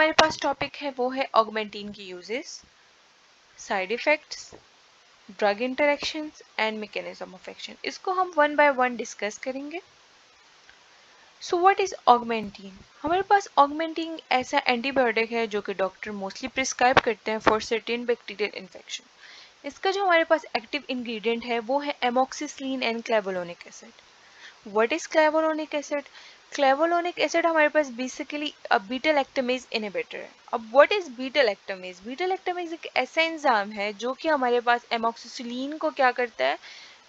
हमारे पास टॉपिक है वो है ऑगमेंटिन की uses, side effects, drug interactions and mechanism of action. इसको हम वन बाय वन डिस्कस करेंगे। So what is Augmentin? हमारे पास ऑगमेंटिन ऐसा एंटीबायोटिक है जो कि डॉक्टर मोस्टली प्रिस्क्राइब करते हैं फॉर सर्टेन बैक्टीरियल इन्फेक्शन। इसका जो हमारे पास एक्टिव इंग्रेडिएंट है वो है amoxicillin and clavulanic acid. What is clavulanic acid? Clavulanic acid हमारे पास बेसिकली बीटा लैक्टामेज इनहिबिटर है। अब what is beta lactamase? Beta lactamase एक ऐसा एंजाइम है जो कि हमारे पास एमोक्सिसिलिन को क्या करता है,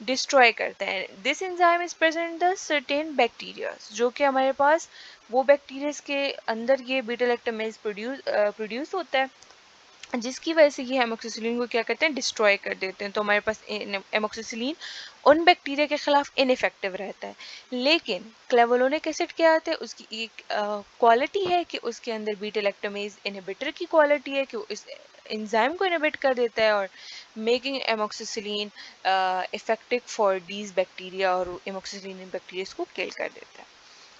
डिस्ट्रॉय करता है। This enzyme is present the certain bacteria, जो कि हमारे पास वो बैक्टीरिया के अंदर ये बीटा लैक्टामेज प्रोड्यूस होता है, जिसकी वजह से ये एमोक्सिसिलिन को क्या करते हैं, डिस्ट्रॉय कर देते हैं। तो हमारे पास एमोक्सिसिलिन उन बैक्टीरिया के खिलाफ इनइफेक्टिव रहता है। लेकिन क्लेवोलोनिक एसिड क्या आता है, उसकी एक क्वालिटी है कि उसके अंदर बीटा लैक्टामेज इनहिबिटर की क्वालिटी है कि वो इस एंजाइम को इनहिबिट कर देता है और making amoxicillin effective for these bacteria, और एमोक्सिसिलिन इन बैक्टीरिया को किल कर देता है।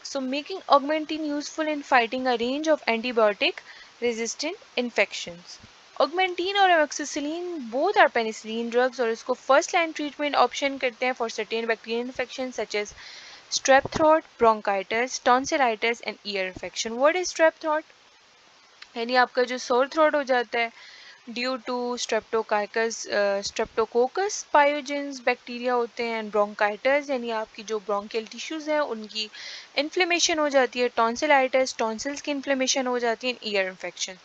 So making augmentin useful in fighting a range of antibiotic resistant infections. Augmentin और amoxicillin both are penicillin drugs और इसको first line treatment option करते हैं for certain bacterial infections such as strep throat, bronchitis, tonsillitis and ear infection. What is strep throat? यानी आपका जो sore throat हो जाता है due to streptococcus pyogenes bacteria होते हैं, एंड ब्रोंकाइटिस यानी आपकी जो ब्रोंकियल टिश्यूज हैं उनकी इन्फ्लेमेशन हो जाती है, टॉन्सिलाइटिस टॉन्सिल्स की इन्फ्लेमेशन हो जाती है, ईयर इन्फेक्शन।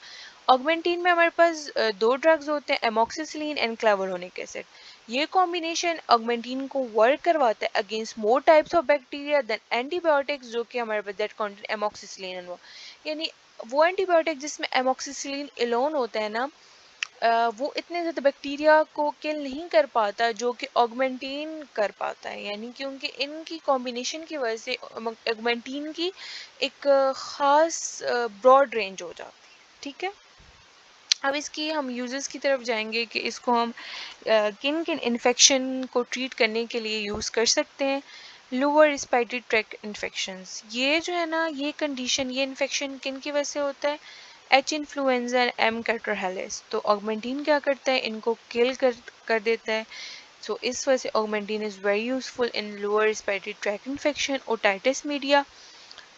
ऑगमेंटिन में हमारे पास दो ड्रग्स होते हैं, एमोक्सिसिलिन एंड क्लेवोलोनिक एसिड। ये कॉम्बिनेशन ऑगमेंटिन को वर्क करवाता है against more types of bacteria then antibiotics जो कि हमारे पास दैट कॉन्टेन एमोक्सिसिलिन एंड वो, यानी वो एंटीबायोटिक जिसमें एमोक्सिसिलिन एलोन होता है ना, वो इतने ज़्यादा बैक्टीरिया को किल नहीं कर पाता जो कि ऑगमेंटिन कर पाता है, यानी क्योंकि इनकी कॉम्बिनेशन की वजह से ऑगमेंटिन की एक ख़ास ब्रॉड रेंज हो जाती है। ठीक है, अब इसकी हम यूजेस की तरफ जाएंगे कि इसको हम किन किन इन्फेक्शन को ट्रीट करने के लिए यूज़ कर सकते हैं। लोअर रिस्पिरेटरी ट्रैक्ट इन्फेक्शंस, ये जो है ना, ये कंडीशन, ये इन्फेक्शन किन की वजह से होता है? H influenza M catarrhalis. तो ऑगमेंटिन क्या करता है, इनको किल कर देता है। सो इस वजह से Augmentin is very useful in lower respiratory tract infection. Otitis media,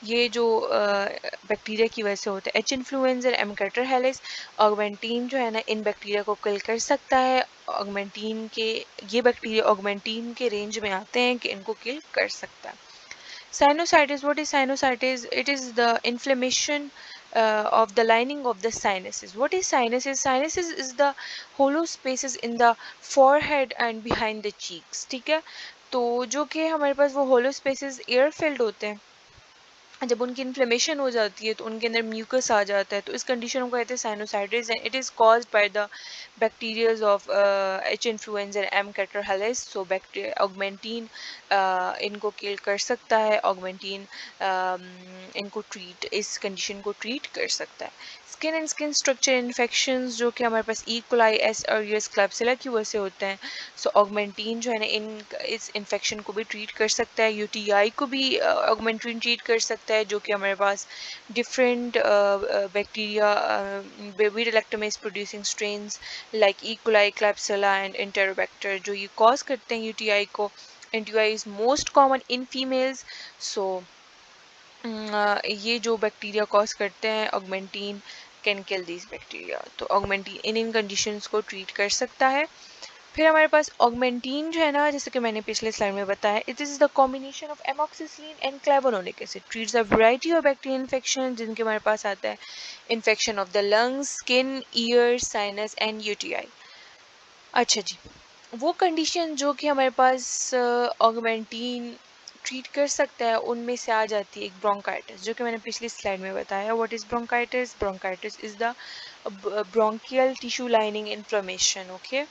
ये जो बैक्टीरिया की वजह से होता है, एच इन्फ्लुएंजा एम कैटरहेलिस। ऑगमेंटिन जो है ना इन बैक्टीरिया को किल कर सकता है। ऑगमेंटिन के ये बैक्टीरिया ऑगमेंटिन के रेंज में आते हैं कि इनको किल कर सकता है। Sinusitis, what is sinusitis? It is the inflammation of the lining of the sinuses. What is sinuses? Sinuses is the hollow spaces in the forehead and behind the cheeks. ठीक है, तो जो कि हमारे पास वो hollow spaces एयर फिल्ड होते हैं, जब उनकी इन्फ्लेमेशन हो जाती है तो उनके अंदर म्यूकस आ जाता है, तो इस कंडीशन को कहते हैं sinusitis and it is caused by the bacterias of H influenza M catarrhalis. So bacteria Augmentin इनको किल कर सकता है, ऑगमेंटिन इनको ट्रीट, इस कंडीशन को ट्रीट कर सकता है। Skin and skin structure infections जो कि हमारे पास ई कोलाई एस ऑरियस क्लैप्सिला की वजह से होते हैं, सो ऑगमेंटिन जो है ना इस इन्फेक्शन को भी ट्रीट कर सकता है। यूटीआई को भी ऑगमेंटिन ट्रीट कर सकता है, जो कि हमारे पास different bacteria beta lactamase producing strains like E coli Klebsiella and Enterobacter जो ये कॉज करते हैं यूटीआई को। UTI is most common in females. So ये जो बैक्टीरिया कॉज करते हैं, Augmentin can kill this bacteria. तो ऑगमेंटिन इन कंडीशंस को ट्रीट कर सकता है। फिर हमारे पास ऑगमेंटिन जो है ना, जैसे कि मैंने पिछले स्लाइड में बताया, it is the combination of amoxicillin and clavulanic acid, treats a variety of bacterial infection, जिनके हमारे पास आता है infection of the lungs, skin, ear, sinus and UTI. अच्छा जी, वो कंडीशन जो कि हमारे पास ऑगमेंटिन ट्रीट कर सकता है, उनमें से आ जाती है एक ब्रोंकाइटिस, जो कि मैंने पिछली स्लाइड में बताया। What is bronchitis? Bronchitis is the bronchial tissue lining inflammation. Okay,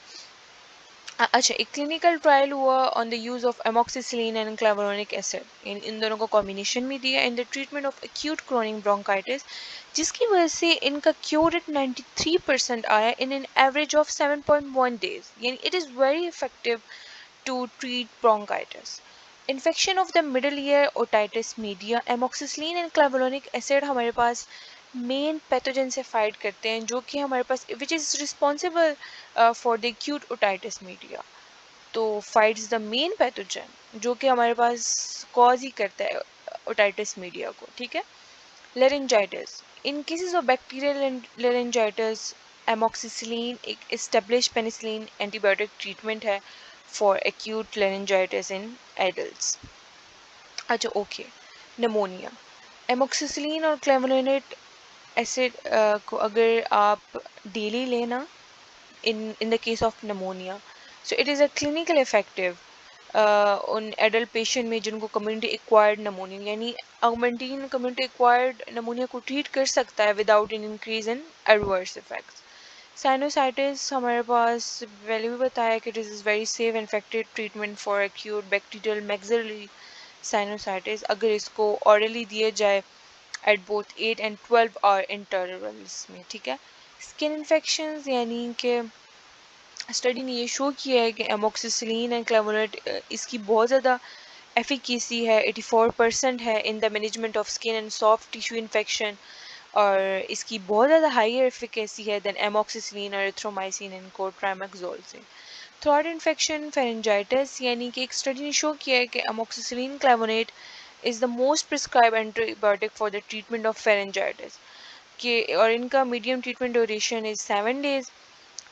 अच्छा, एक क्लिनिकल ट्रायल हुआ on the use of amoxicillin and clavulanic acid, इन दोनों को कॉम्बिनेशन में दिया in the treatment of acute chronic bronchitis, जिसकी वजह से इनका क्योर रेट 93% आया in an average of 7.1 days, यानी it is very effective to treat bronchitis. Infection of the middle ear, otitis media, amoxicillin and clavulanic acid हमारे पास main pathogen से fight करते हैं जो कि हमारे पास which is responsible for the acute otitis media. तो फाइट्स द मेन पैथोजन जो कि हमारे पास कॉज ही करता है ओटाइटिस मीडिया को, ठीक है। लेरिंजाइटिस, इन केसेस ऑफ बैक्टीरियल लेरिंजाइटिस एमोक्सिसिलिन एक एस्टेब्लिश पेनिसिलिन एंटीबायोटिक ट्रीटमेंट है फॉर एक्यूट लेरिंजाइटिस इन एडल्ट्स। अच्छा ओके, निमोनिया, एमोक्सिसिलिन और क्लेवोनेट एसिड को अगर आप डेली लेना in the case of pneumonia, so it is a clinical effective उन एडल्ट पेशेंट में जिनको कम्युनिटी एक्वायर्ड नमोनिया यानी ऑगमेंटिन कम्युनिटी एक्वायर्ड नमोनिया को ट्रीट कर सकता है without an increase in adverse effects. Sinusitis हमारे पास पहले भी बताया कि it is very safe effective treatment for acute bacterial maxillary sinusitis अगर इसको ऑरली दिए जाए at both 8 and 12 hour intervals में, ठीक है। स्किन इन्फेक्शंस यानी कि स्टडी ने ये शो किया है कि एमोक्सिसिलिन एंड क्लेवोनेट इसकी बहुत ज़्यादा एफिकेसी है, 84% है in the management of skin and soft tissue infection, और इसकी बहुत ज़्यादा हायर एफिकेसी है देन एमोक्सिसिलिन और एरिथ्रोमाइसिन एंड कोट्रामेक्सोल से। थ्रोट इन्फेक्शन फेरेंजाइटिस यानी कि एक स्टडी ने शो किया है कि amoxicillin clavulanate is the most prescribe antibiotic for the treatment of pharyngitis के, और इनका medium treatment duration is 7 days।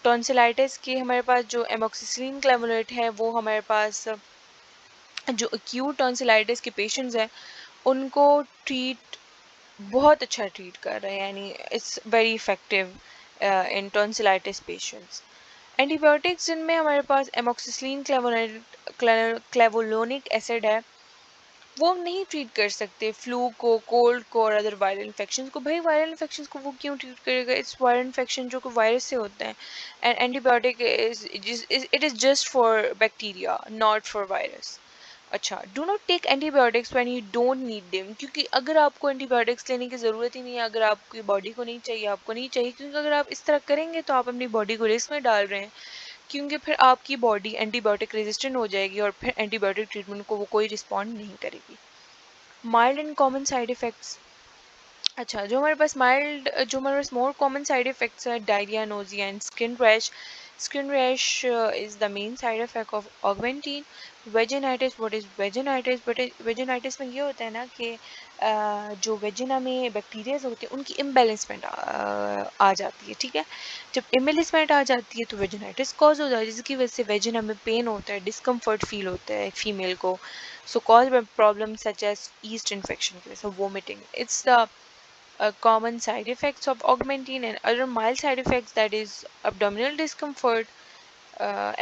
Tonsillitis के हमारे पास जो एमोक्सिसिलिन क्लेवोनेट है वो हमारे पास जो एक्यूट टॉन्सिलाइटिस के पेशेंट्स हैं उनको ट्रीट बहुत अच्छा ट्रीट कर रहे हैं, यानी it's very effective in tonsillitis patients. Antibiotics जिनमें हमारे पास एमोक्सिसिलिन क्लेवोलोनिक एसिड है वो हम नहीं ट्रीट कर सकते फ्लू को, कोल्ड को और अदर वायरल इन्फेक्शंस को। भाई वायरल इन्फेक्शंस को वो क्यों ट्रीट करेगा? इट्स वायरल इन्फेक्शन जो कि वायरस से होता है, and antibiotic is it is just for bacteria not for virus. अच्छा, do not take antibiotics when you don't need them, क्योंकि अगर आपको एंटीबायोटिक्स लेने की ज़रूरत ही नहीं है, अगर आपकी बॉडी को नहीं चाहिए, आपको नहीं चाहिए, क्योंकि अगर आप इस तरह करेंगे तो आप अपनी बॉडी को रिस्क में डाल रहे हैं, क्योंकि फिर आपकी बॉडी एंटीबायोटिक रेजिस्टेंट हो जाएगी और फिर एंटीबायोटिक ट्रीटमेंट को वो कोई रिस्पॉन्ड नहीं करेगी। Mild and common side effects, अच्छा जो हमारे पास मोर कॉमन साइड इफ़ेक्ट्स है diarrhoea, nausea and skin rash. Skin rash is the main side effect of Augmentin. Vaginitis, what is vaginitis? But vaginitis में ये होता है ना कि जो वेजिना में बैक्टीरियाज होते हैं उनकी इम्बेलेंसमेंट आ जाती है, ठीक है। जब इम्बेलेंसमेंट आ जाती है तो वेजिनाइटिस कॉज हो जाती है, जिसकी वजह से वेजिना में पेन होता है, डिस्कम्फर्ट फील होता है फीमेल को। So cause by problem such as yeast infection की वजह से vomiting. It's the common side effects of augmentin and other mild side effects, that is abdominal discomfort।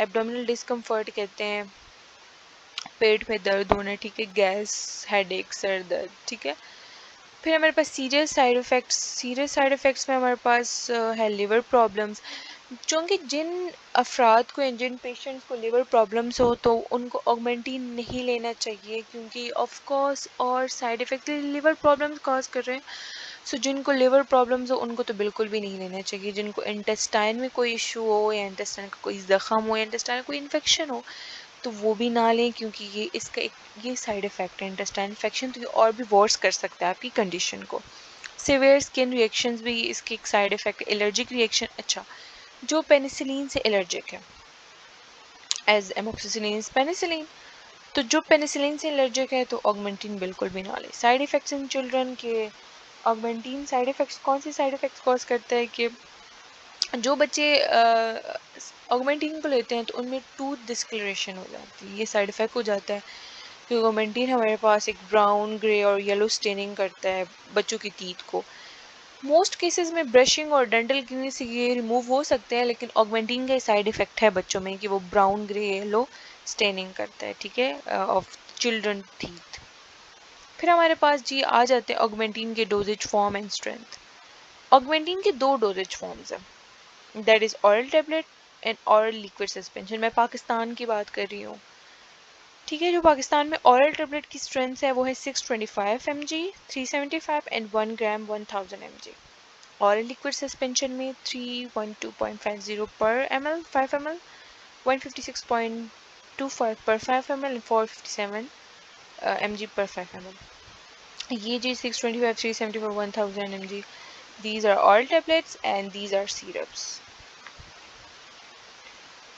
abdominal discomfort कहते हैं पेट में दर्द होना, ठीक है, गैस, हेडेक, सर दर्द, ठीक है। फिर हमारे पास सीरियस साइड इफ़ेक्ट्स में हमारे पास है लिवर प्रॉब्लम्स। क्योंकि जिन अफराद को, जिन पेशेंट्स को लिवर प्रॉब्लम्स हो तो उनको ऑगमेंटिन नहीं लेना चाहिए, क्योंकि ऑफ कोर्स और side effect liver problems cause कर रहे हैं। सो जिनको लिवर प्रॉब्लम्स हो उनको तो बिल्कुल भी नहीं लेना चाहिए। जिनको इंटेस्टाइन में कोई इशू हो या इंटेस्टाइन का कोई ज़ख़म हो या इंटेस्टाइन में कोई इन्फेक्शन हो तो वो भी ना लें, क्योंकि ये इसका एक ये साइड इफ़ेक्ट है इंटेस्टाइन इन्फेक्शन, तो ये और भी वर्स कर सकता है आपकी कंडीशन को। सिवियर स्किन रिएक्शंस भी इसके एक साइड इफ़ेक्ट, एलर्जिक रिएक्शन। अच्छा, जो पेनिसिलिन से एलर्जिक है एज एमोक्सिसिलिन पेनिसिलिन, तो जो पेनिसिलिन से एलर्जिक है तो ऑगमेंटिन बिल्कुल भी ना ले। साइड इफ़ेक्ट्स इन चिल्ड्रन के, ऑगमेंटिन साइड इफ़ेक्ट्स कौन से साइड इफ़ेक्ट्स कॉज करता है कि जो बच्चे ऑगमेंटिन को लेते हैं तो उनमें टूथ डिस्कलरेशन हो जाती है, ये साइड इफ़ेक्ट हो जाता है, क्योंकि ऑगमेंटिन हमारे पास एक ब्राउन, ग्रे और येलो स्टेनिंग करता है बच्चों की टीथ को। मोस्ट केसेस में ब्रशिंग और डेंटल क्लीनिंग से ये रिमूव हो सकते हैं, लेकिन ऑगमेंटिन का साइड इफ़ेक्ट है बच्चों में कि वो ब्राउन, ग्रे, येलो स्टेनिंग करता है, ठीक है, ऑफ चिल्ड्रन टीथ। फिर हमारे पास जी आ जाते हैं ऑगमेंटिन के dosage form and strength. Augmentin के दो डोजेज फॉर्म्स हैं, that is oral tablet and oral liquid suspension. मैं पाकिस्तान की बात कर रही हूँ, ठीक है। जो पाकिस्तान में ऑरल टेबलेट की स्ट्रेंथ है वो है 625 mg, 375 and 1 gram 1000 mg। Oral liquid suspension में 312.50 पर ml 5 ml, 156.25 पर 5 ml एंड 457 mg पर 5 ml। ये जी 625, 374, 1000 mg These are oral tablets and these are syrups.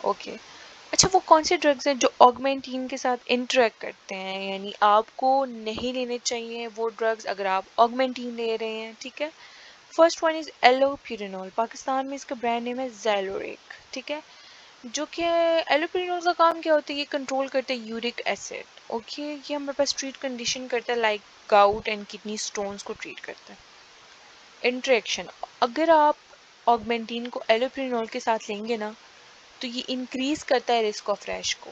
Okay अच्छा, वो कौन से ड्रग्स हैं जो ऑगमेंटीन के साथ इंटरेक्ट करते हैं, यानी आपको नहीं लेने चाहिए वो ड्रग्स अगर आप ऑगमेंटीन ले रहे हैं, ठीक है। First one is allopurinol, Pakistan में इसका ब्रांड नेम है ज़ैलोरिक, ठीक है। जो कि एलोप्यूरिनॉल का काम क्या होता है, ये कंट्रोल करता है यूरिक एसिड, ओके। ये हमारे पास ट्रीट कंडीशन करता है like gout and kidney stones को ट्रीट करता है। इंटरेक्शन, अगर आप ऑगमेंटीन को एलोप्यूरिनॉल के साथ लेंगे ना तो ये इंक्रीज करता है रिस्क ऑफ रैश को।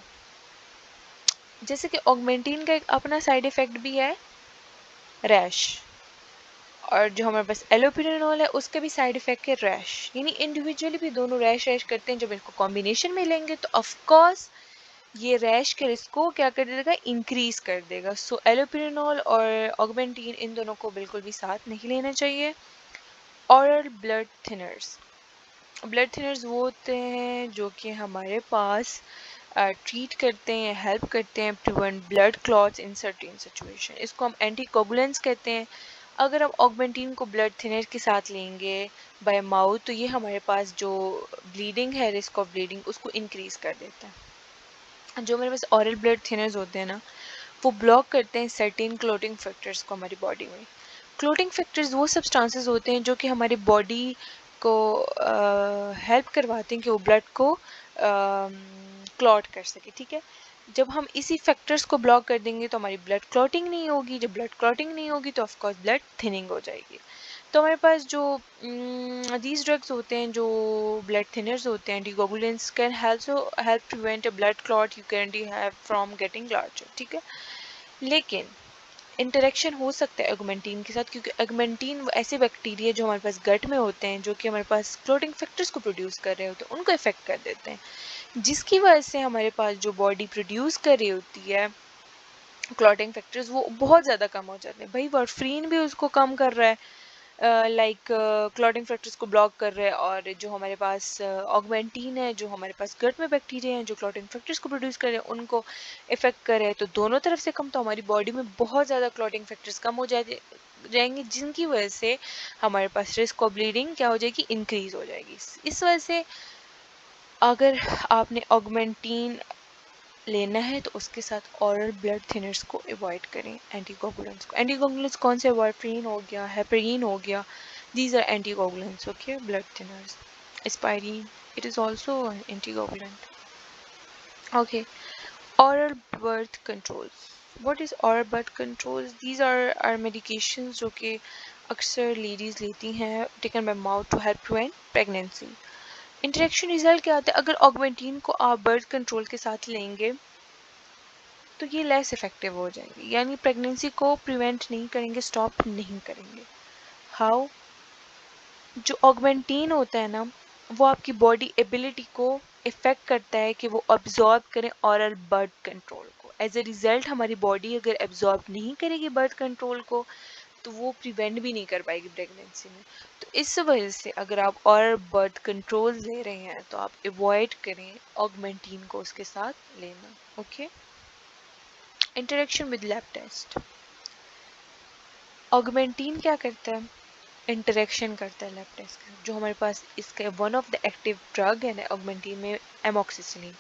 जैसे कि ऑगमेंटीन का एक अपना साइड इफेक्ट भी है रैश, और जो हमारे पास एलोप्यूरिनॉल है उसके भी साइड इफेक्ट है रैश, यानी इंडिविजुअली भी दोनों रैश रैश करते हैं। जब इनको कॉम्बिनेशन में लेंगे तो ऑफ कोर्स ये रैश के रिस्क को क्या कर देगा, इंक्रीज कर देगा। सो एलोप्यूरिनॉल और ऑगमेंटीन इन दोनों को बिल्कुल भी साथ नहीं लेना चाहिए। Oral blood thinners, blood thinners वो होते हैं जो कि हमारे पास ट्रीट करते हैं, हेल्प करते हैं prevent blood clots in certain situation. इसको हम एंटीकोगुलेंट्स कहते हैं। अगर आप ऑगमेंटीन को ब्लड थिनर के साथ लेंगे बाय माउथ तो ये हमारे पास जो ब्लीडिंग है, रिस्क ऑफ ब्लीडिंग, उसको इंक्रीज कर देता है। जो हमारे पास ऑरल ब्लड थिनर्स होते हैं ना, वो ब्लॉक करते हैं सर्टेन क्लोटिंग फैक्टर्स को हमारी बॉडी में। क्लोटिंग फैक्टर्स वो सब्सटेंसेस होते हैं जो कि हमारी बॉडी को हेल्प करवाते हैं कि वो ब्लड को क्लॉट कर सके, ठीक है। जब हम इसी फैक्टर्स को ब्लॉक कर देंगे तो हमारी ब्लड क्लॉटिंग नहीं होगी। जब ब्लड क्लॉटिंग नहीं होगी तो ऑफकोर्स ब्लड थिनिंग हो जाएगी। तो हमारे पास जो दीज ड्रग्स होते हैं, जो ब्लड थिनर्स होते हैं, anticoagulants can help prevent a blood clot you can have from getting larger, ठीक है। लेकिन इंटरेक्शन हो सकता है ऑगमेंटीन के साथ, क्योंकि ऑगमेंटीन ऐसे बैक्टीरिया जो हमारे पास गट में होते हैं जो कि हमारे पास क्लोटिंग फैक्टर्स को प्रोड्यूस कर रहे होते हैं, उनको इफेक्ट कर देते हैं, जिसकी वजह से हमारे पास जो बॉडी प्रोड्यूस कर रही होती है क्लॉटिंग फैक्टर्स वो बहुत ज़्यादा कम हो जाते हैं। भाई वारफरीन भी उसको कम कर रहा है, लाइक क्लॉटिंग फैक्टर्स को ब्लॉक कर रहे हैं, और जो हमारे पास ऑगमेंटीन है जो हमारे पास गट में बैक्टीरिया हैं जो क्लॉटिंग फैक्टर्स को प्रोड्यूस कर रहे हैं उनको इफेक्ट कर रहे हैं। तो दोनों तरफ से कम, तो हमारी बॉडी में बहुत ज़्यादा क्लॉटिंग फैक्टर्स कम हो जाएंगे, जिनकी वजह से हमारे पास रिस्क ऑफ ब्लीडिंग क्या हो जाएगी, इंक्रीज हो जाएगी। इस वजह से अगर आपने ऑगमेंटीन लेना है तो उसके साथ ऑरल ब्लड थिनर्स को अवॉइड करें। एंटीकोगुलेंट्स कौन से, वारफरीन हो गया, हेपरीन हो गया, these are anticoagulants, okay, blood thinners. Aspirin, it is also an anticoagulant. Okay, oral birth controls. What is oral birth controls? These are our medications जो कि अक्सर लेडीज लेती हैं, taken by mouth to help prevent pregnancy. Interaction result क्या आता है, अगर ऑगमेंटीन को आप बर्थ कंट्रोल के साथ लेंगे तो ये लेस इफेक्टिव हो जाएंगे, यानी प्रेगनेंसी को प्रिवेंट नहीं करेंगे, स्टॉप नहीं करेंगे। हाउ, जो ऑगमेंटीन होता है ना वो आपकी बॉडी एबिलिटी को इफेक्ट करता है कि वो अब्जॉर्ब करें ऑरल बर्थ कंट्रोल को। एज ए रिजल्ट हमारी बॉडी अगर एब्जॉर्ब नहीं करेगी बर्थ कंट्रोल को तो वो प्रिवेंट भी नहीं कर पाएगी प्रेगनेंसी में। तो इस वजह से अगर आप ऑरल बर्थ कंट्रोल ले रहे हैं तो आप अवॉइड करें ऑगमेंटीन को उसके साथ लेना, okay. Interaction with lab test, Augmentin क्या करता है, इंटरेक्शन करता है लैब टेस्ट का। जो हमारे पास इसका one of the active drug है ना ऑगमेंटीन में, एमोक्सिसिलिन,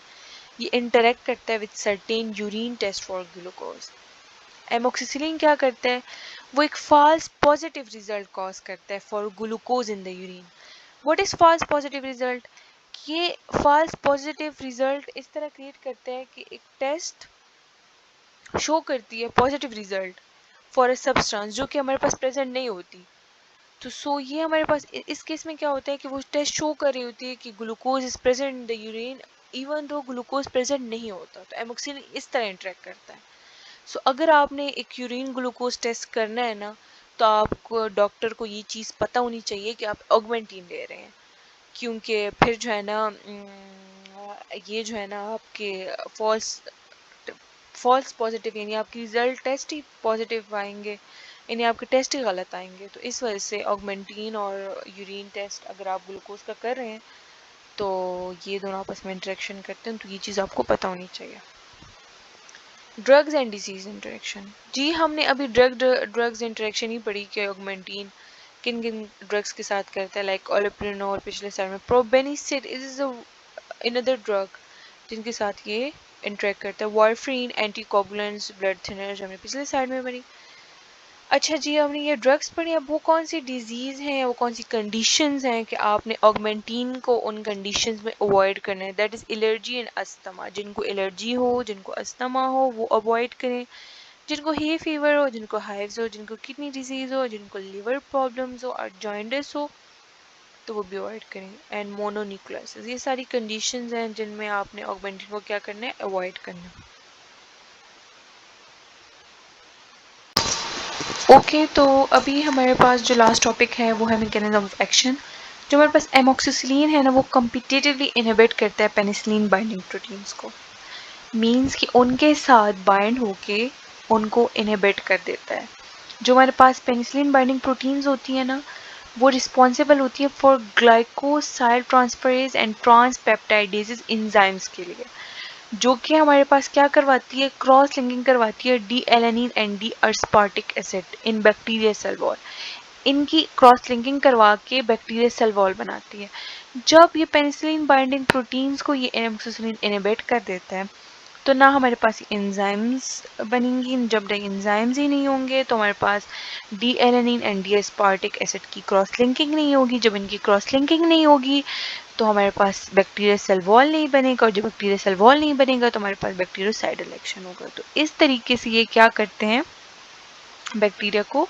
ये इंटरेक्ट करता है with certain urine test for glucose. Amoxicillin क्या करता है, वो एक फॉल्स पॉजिटिव रिजल्ट कॉज करता है for glucose in the urine. What is false positive result, ये फॉल्स पॉजिटिव रिजल्ट इस तरह क्रिएट करता है कि एक टेस्ट शो करती है positive result for a substance जो कि हमारे पास प्रेजेंट नहीं होती। तो सो ये हमारे पास इस केस में क्या होता है कि वो टेस्ट शो कर रही होती है कि glucose is present in the urine even though glucose present नहीं होता। तो एमोक्सिलिन इस तरह इंटरेक्ट करता है। सो अगर आपने एक यूरिन ग्लूकोज टेस्ट करना है ना तो आपको डॉक्टर को ये चीज़ पता होनी चाहिए कि आप ऑगमेंटीन ले रहे हैं, क्योंकि फिर जो है ना ये जो है ना आपके फॉल्स फॉल्स पॉजिटिव, यानी आपकी रिजल्ट टेस्ट ही पॉजिटिव आएंगे, यानी आपके टेस्ट ही गलत आएंगे। तो इस वजह से ऑगमेंटीन और यूरिन टेस्ट अगर आप ग्लूकोज का कर रहे हैं तो ये दोनों आपस में इंटरेक्शन करते हैं, तो ये चीज़ आपको पता होनी चाहिए। ड्रग्स एंड डिसीज इंटरेक्शन, जी हमने अभी ड्रग्स इंटरेक्शन ही पढ़ी कि ऑगमेंटीन किन किन ड्रग्स के साथ करता है, लाइक ओलोप्रिनोल पिछले साल में, प्रोबेनिसिड इज अनदर ड्रग जिनके साथ ये इंटरेक्ट करता है, वारफ्रीन, एंटीकोगुलेंट्स, ब्लड थिनर जो हमने पिछले साइड में बनी। अच्छा जी, हमने ये ड्रग्स पढ़ी, अब वो कौन सी डिजीज़ हैं, वो कौन सी कंडीशंस हैं कि आपने ऑगमेंटीन को उन कंडीशंस में अवॉइड करना है, that is allergy and asthma. जिनको एलर्जी हो, जिनको अस्थमा हो, वो अवॉइड करें। जिनको ही फीवर हो, जिनको हाइव्स हो, जिनको किडनी डिजीज़ हो, जिनको लिवर प्रॉब्लम्स हो और जॉइंटिस हो, तो वो भी अवॉइड करें। एंड मोनोन्यूक्लियोसिस, ये सारी कंडीशंस हैं जिनमें आपने ऑगमेंटीन को क्या करना है, अवॉइड करना है। ओके, तो अभी हमारे पास जो लास्ट टॉपिक है वो है मैकेनिज्म ऑफ एक्शन। जो हमारे पास एमोक्सिसिलिन है ना, वो कम्पिटिटिवली इनहिबिट करता है पेनिसिलिन बाइंडिंग प्रोटीन्स को। मीन्स कि उनके साथ बाइंड होके उनको इनहिबिट कर देता है। जो हमारे पास पेनिसिलिन बाइंडिंग प्रोटीन्स होती है ना, वो रिस्पॉन्सिबल होती है फॉर ग्लाइकोसाइल ट्रांसफरेज एंड ट्रांसपेप्टाइडेजेस इंजाइम्स के लिए, जो कि हमारे पास क्या करवाती है, क्रॉस लिंकिंग करवाती है D alanine and D aspartic acid in bacteria cell wall. इनकी क्रॉस लिंकिंग करवा के बैक्टीरिया सेल वॉल बनाती है। जब ये पेनिसिलिन बाइंडिंग प्रोटीन्स को ये एमोक्सिसिलिन इनहिबिट कर देता है, तो ना हमारे पास एंजाइम्स बनेंगी। जब एंजाइम्स ही नहीं होंगे तो हमारे पास D alanine and D aspartic acid की क्रॉस लिंकिंग नहीं होगी। जब इनकी क्रॉस लिंकिंग नहीं होगी तो हमारे पास बैक्टीरिया सेल वॉल नहीं बनेगा, और जब बैक्टीरिया सेल वॉल नहीं बनेगा तो हमारे पास बैक्टीरियोसाइडल एक्शन होगा। तो इस तरीके से ये क्या करते हैं, बैक्टीरिया को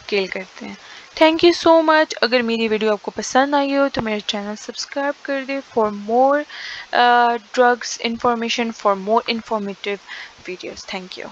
किल करते हैं। Thank you so much. अगर मेरी वीडियो आपको पसंद आई हो तो मेरे चैनल सब्सक्राइब कर दे for more drugs information, for more informative videos. Thank you.